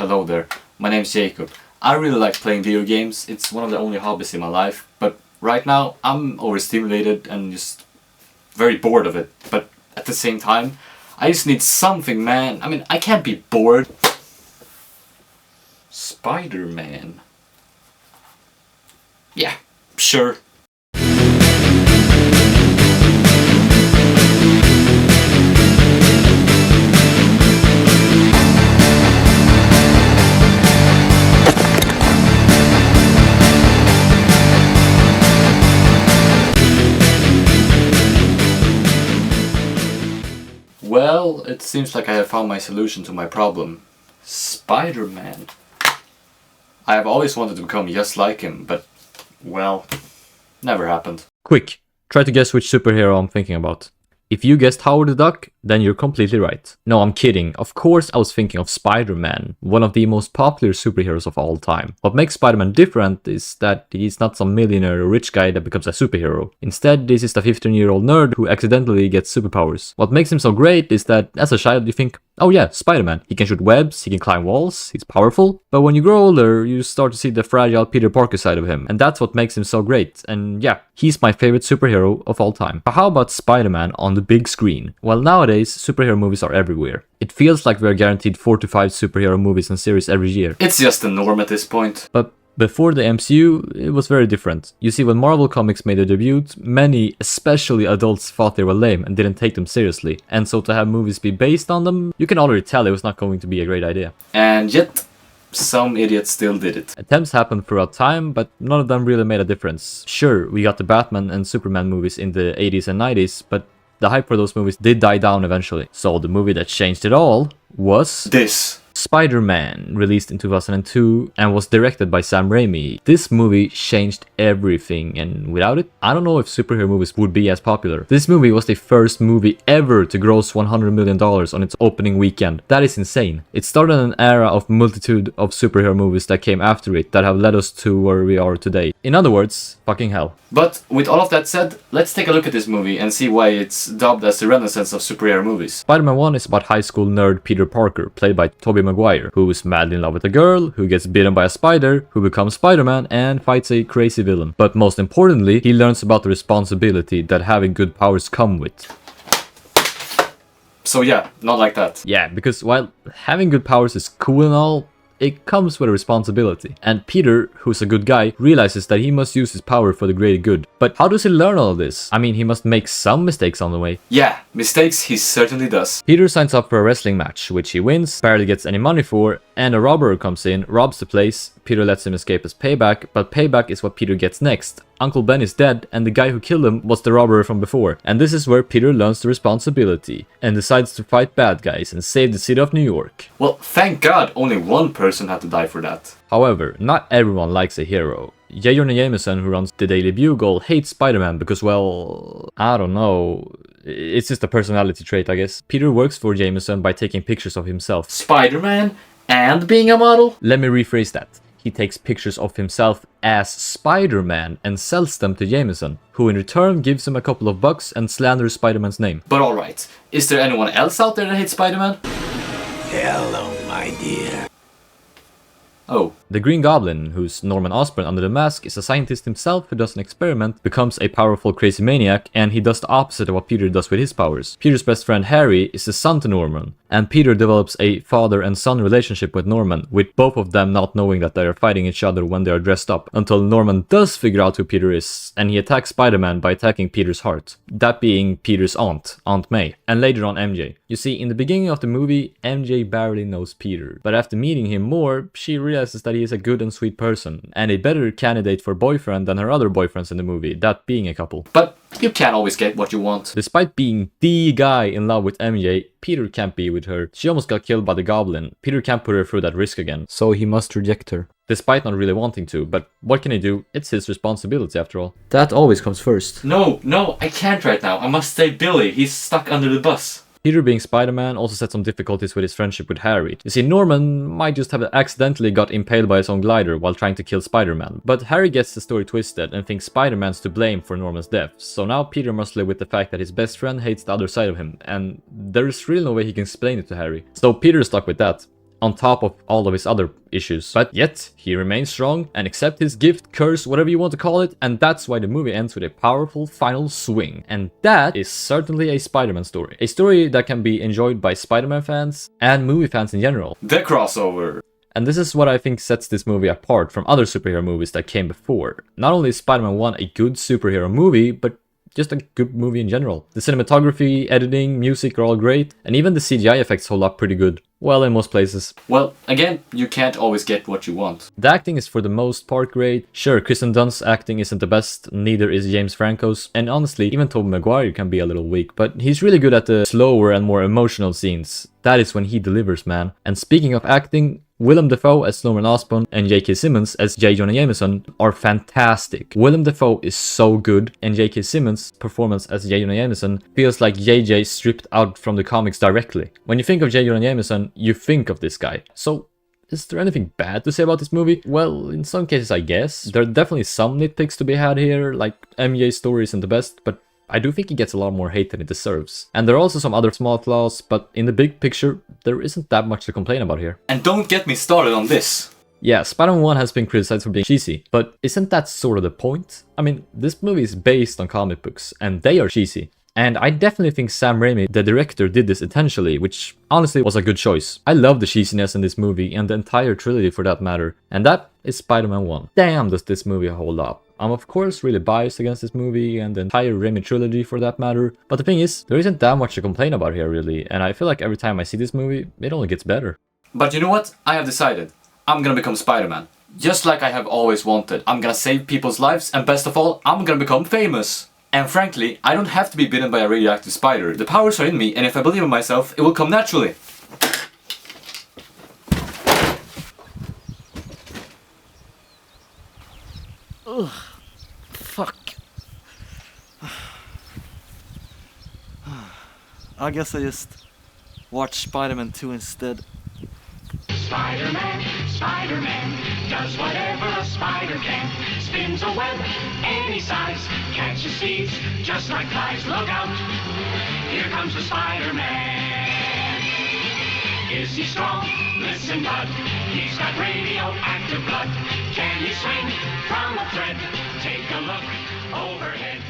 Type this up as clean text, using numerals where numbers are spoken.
Hello there, my name's Jacob. I really like playing video games, it's one of the only hobbies in my life, but right now I'm overstimulated and just very bored of it. But at the same time, I just need something, man. I mean, I can't be bored. Spider-Man. Yeah, sure. Well, it seems like I have found my solution to my problem. Spider-Man. I have always wanted to become just like him, but, well, never happened. Quick, try to guess which superhero I'm thinking about. If you guessed Howard the Duck, then you're completely right. No, I'm kidding. Of course I was thinking of Spider-Man, one of the most popular superheroes of all time. What makes Spider-Man different is that he's not some millionaire or rich guy that becomes a superhero. Instead, this is the 15-year-old nerd who accidentally gets superpowers. What makes him so great is that as a child you think, oh yeah, Spider-Man. He can shoot webs, he can climb walls, he's powerful. But when you grow older, you start to see the fragile Peter Parker side of him. And that's what makes him so great. And yeah, he's my favorite superhero of all time. But how about Spider-Man on the big screen? Well, nowadays, superhero movies are everywhere. It feels like we're guaranteed 4 to 5 superhero movies and series every year. It's just the norm at this point. But before the MCU, it was very different. You see, when Marvel Comics made their debut, many, especially adults, thought they were lame and didn't take them seriously. And so to have movies be based on them, you can already tell it was not going to be a great idea. And yet, some idiots still did it. Attempts happened throughout time, but none of them really made a difference. Sure, we got the Batman and Superman movies in the 80s and 90s, but the hype for those movies did die down eventually. So the movie that changed it all was This. Spider-Man, released in 2002 and was directed by Sam Raimi. This movie changed everything, and without it, I don't know if superhero movies would be as popular. This movie was the first movie ever to gross $100 million on its opening weekend. That is insane. It started an era of multitude of superhero movies that came after it that have led us to where we are today. In other words, fucking hell. But with all of that said, let's take a look at this movie and see why it's dubbed as the renaissance of superhero movies. Spider-Man 1 is about high school nerd Peter Parker, played by Tobey Maguire, who is madly in love with a girl, who gets bitten by a spider, who becomes Spider-Man and fights a crazy villain. But most importantly, he learns about the responsibility that having good powers come with. So yeah, not like that. Yeah, because while having good powers is cool and all, it comes with a responsibility. And Peter, who's a good guy, realizes that he must use his power for the greater good. But how does he learn all of this? I mean, he must make some mistakes on the way. Yeah, mistakes he certainly does. Peter signs up for a wrestling match, which he wins, barely gets any money for, and a robber comes in, robs the place. Peter lets him escape as payback, but payback is what Peter gets next. Uncle Ben is dead, and the guy who killed him was the robber from before. And this is where Peter learns the responsibility, and decides to fight bad guys and save the city of New York. Well, thank God only one person had to die for that. However, not everyone likes a hero. J. Jonah Jameson, who runs the Daily Bugle, hates Spider-Man because, well, I don't know. It's just a personality trait, I guess. Peter works for Jameson by taking pictures of himself. Spider-Man and being a model? Let me rephrase that. He takes pictures of himself as Spider-Man and sells them to Jameson, who in return gives him a couple of bucks and slanders Spider-Man's name. But alright, is there anyone else out there that hates Spider-Man? Hello, my dear. Oh. The Green Goblin, who's Norman Osborn under the mask, is a scientist himself who does an experiment, becomes a powerful crazy maniac, and he does the opposite of what Peter does with his powers. Peter's best friend Harry is the son to Norman, and Peter develops a father and son relationship with Norman, with both of them not knowing that they are fighting each other when they are dressed up, until Norman does figure out who Peter is, and he attacks Spider-Man by attacking Peter's heart. That being Peter's aunt, Aunt May, and later on MJ. You see, in the beginning of the movie, MJ barely knows Peter, but after meeting him more, she realizes that he is a good and sweet person, and a better candidate for boyfriend than her other boyfriends in the movie, that being a couple. But you can't always get what you want. Despite being the guy in love with MJ, Peter can't be with her. She almost got killed by the Goblin. Peter can't put her through that risk again, so he must reject her. Despite not really wanting to, but what can he do? It's his responsibility after all. That always comes first. No, I can't right now. I must save Billy. He's stuck under the bus. Peter being Spider-Man also set some difficulties with his friendship with Harry. You see, Norman might just have accidentally got impaled by his own glider while trying to kill Spider-Man, but Harry gets the story twisted and thinks Spider-Man's to blame for Norman's death, so now Peter must live with the fact that his best friend hates the other side of him, and there's really no way he can explain it to Harry. So Peter is stuck with that. on top of all of his other issues. But yet, he remains strong and accepts his gift, curse, whatever you want to call it, and that's why the movie ends with a powerful final swing. And that is certainly a Spider-Man story. A story that can be enjoyed by Spider-Man fans and movie fans in general. The crossover. And this is what I think sets this movie apart from other superhero movies that came before. Not only is Spider-Man 1 a good superhero movie, but just a good movie in general. The cinematography, editing, music are all great, and even the CGI effects hold up pretty good. Well, in most places. Well, again, you can't always get what you want. The acting is for the most part great. Sure, Kristen Dunst's acting isn't the best, neither is James Franco's, and honestly, even Tobey Maguire can be a little weak, but he's really good at the slower and more emotional scenes. That is when he delivers, man. And speaking of acting, Willem Dafoe as Norman Osborn and J.K. Simmons as J. Jonah Jameson are fantastic. Willem Dafoe is so good, and J.K. Simmons' performance as J. Jonah Jameson feels like JJ stripped out from the comics directly. When you think of J. Jonah Jameson, you think of this guy. So, is there anything bad to say about this movie? Well, in some cases I guess. There are definitely some nitpicks to be had here, like MJ's story isn't the best, but I do think he gets a lot more hate than it deserves. And there are also some other small flaws, but in the big picture, there isn't that much to complain about here. And don't get me started on this. Yeah, Spider-Man 1 has been criticized for being cheesy, but isn't that sort of the point? I mean, this movie is based on comic books, and they are cheesy. And I definitely think Sam Raimi, the director, did this intentionally, which honestly was a good choice. I love the cheesiness in this movie, and the entire trilogy for that matter, and that is Spider-Man 1. Damn, does this movie hold up. I'm of course really biased against this movie and the entire Raimi trilogy for that matter, but the thing is, there isn't that much to complain about here really, and I feel like every time I see this movie, it only gets better. But you know what? I have decided. I'm gonna become Spider-Man. Just like I have always wanted. I'm gonna save people's lives, and best of all, I'm gonna become famous. And frankly, I don't have to be bitten by a radioactive spider. The powers are in me, and if I believe in myself, it will come naturally. Ugh. Fuck. I guess I just watch Spider-Man 2 instead. Spider-Man, Spider-Man, does whatever a spider can. Spins a web any size, catches thieves just like flies. Look out, here comes the Spider-Man. Is he strong? Listen, bud, he's got radioactive blood. Can he swing from a thread? Take a look overhead.